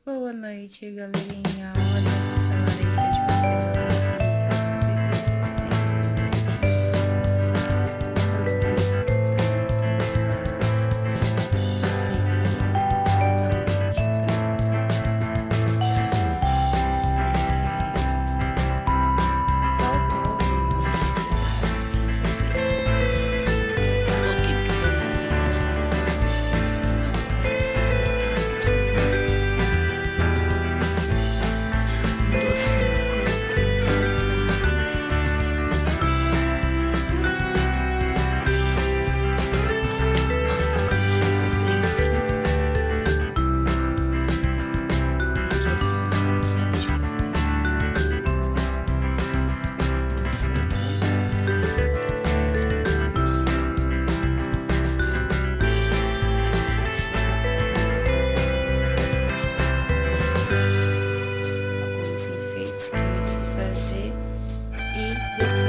Boa noite, galerinha. Olha só, areia de papelão e os bebês fazendo os faltou alguns detalhes pra eu fazer. Não tem que um docinho coloquei na olha como ficou dentro. Aqui eu fiz um saquinho de papel no fundo, mais na parte de cima. Aqui em cima umas detalhes, alguns enfeites que eu iria fazer e depois